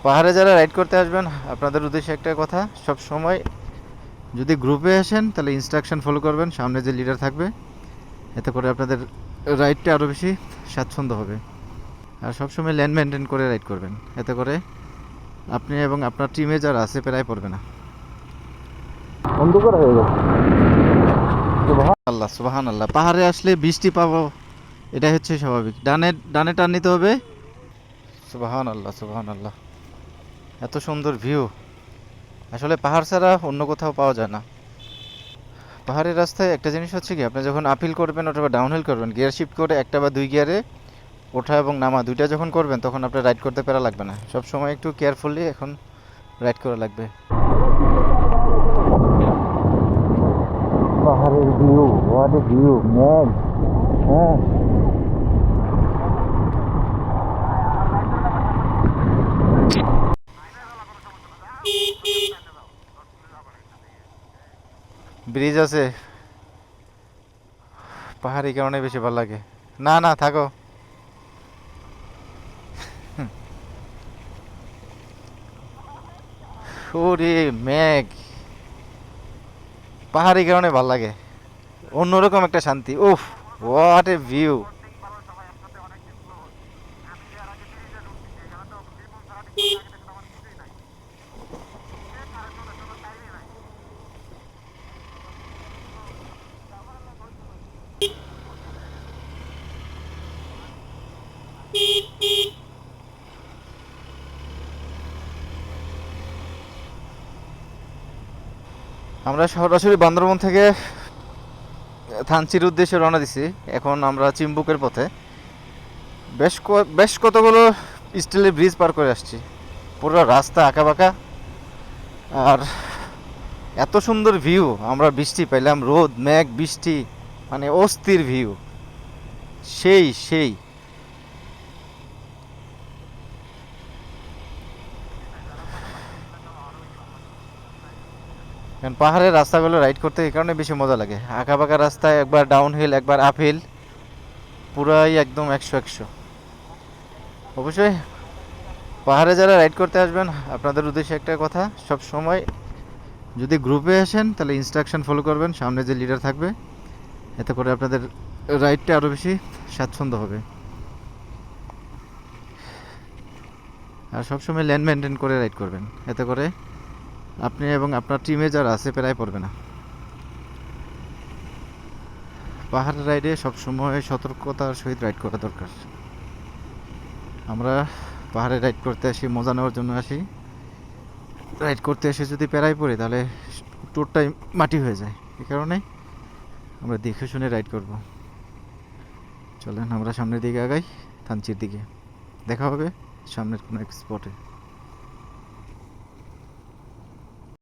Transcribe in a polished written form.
পাহাড়ে যারা রাইড করতে আসবেন আপনাদের উদ্দেশ্যে একটা কথা, সব সময় যদি গ্রুপে আসেন তাহলে ইনস্ট্রাকশন ফলো করবেন, সামনে যে লিডার থাকবে, এতে করে আপনাদের রাইডটা আরও বেশি স্বাচ্ছন্দ্য হবে। আর সবসময় ল্যান্ড মেনটেন করে রাইড করবেন, এতে করে আপনি এবং আপনার টিমে যারা আছে প্রায় পড়বে না। অন্ধকার হয়ে গেছে। আল্লাহ সুবাহান আল্লাহ, পাহাড়ে আসলে বৃষ্টি পাবো, এটাই হচ্ছে স্বাভাবিক। ডানে ডানে টান নিতে হবে। সুবাহান আল্লাহ সুবাহান আল্লাহ, এত সুন্দর ভিউ আসলে পাহাড় ছাড়া অন্য কোথাও পাওয়া যায় না। পাহাড়ের রাস্তায় একটা জিনিস হচ্ছে কি, আপনি যখন আপিল করবেন অথবা ডাউনহিল করবেন, গিয়ার শিফট করে একটা বা দুই গিয়ারে ওঠা এবং নামা দুইটা যখন করবেন, তখন আপনার রাইড করতে পারা লাগবে না। সব সময় একটু কেয়ারফুলি এখন রাইড করা লাগবে। পাহাড়ের view, what a view man. হ্যাঁ, ব্রিজ আছে, পাহাড়ি কারণে বেশি ভালো লাগে। না না থাকো। ওরে মেঘ, পাহাড়ি কারণে ভালো লাগে, অন্যরকম একটা শান্তি। উফ, হোয়াট এ ভিউ। আমরা সরাসরি বান্দরবন থেকে থানচির উদ্দেশ্যে রওনা দিছি। এখন আমরা চিম্বুকের পথে বেশ কতগুলো স্টিলের ব্রিজ পার করে আসছি। পুরো রাস্তা আঁকাবাঁকা, আর এত সুন্দর ভিউ। আমরা বৃষ্টি পেলাম, রোদ মেঘ বৃষ্টি, মানে অস্থির ভিউ, সেই সেই। কারণ পাহাড়ের রাস্তাগুলো রাইড করতে এই কারণে বেশি মজা লাগে, আঁকাবাঁকা রাস্তায় একবার ডাউন হিল একবার আপ হিল, পুরাই একদম 100-100। অবশ্যই পাহাড়ে যারা রাইড করতে আসবেন আপনাদের উদ্দেশ্যে একটা কথা, সব সময় যদি গ্রুপে আসেন তাহলে ইনস্ট্রাকশন ফলো করবেন, সামনে যে লিডার থাকবে, এতে করে আপনাদের রাইডটা আরও বেশি স্বাচ্ছন্দ্য হবে। আর সবসময় ল্যান্ড মেনটেন করে রাইড করবেন, এতে করে আপনি এবং আপনার টিমে যারা আছে প্রায় পড়বে না। পাহাড় রাইডে সবসময় সতর্কতার সহিত রাইড করা দরকার। আমরা পাহাড়ে রাইড করতে আসি, মজা নেওয়ার জন্য আসি। রাইড করতে এসে যদি পেরাই পড়ি তাহলে ট্যুরটাই মাটি হয়ে যায়। এই কারণে আমরা দেখে শুনে রাইড করব। চলেন আমরা সামনের দিকে আগাই, থানচির দিকে। দেখা হবে সামনের কোনো এক স্পটে।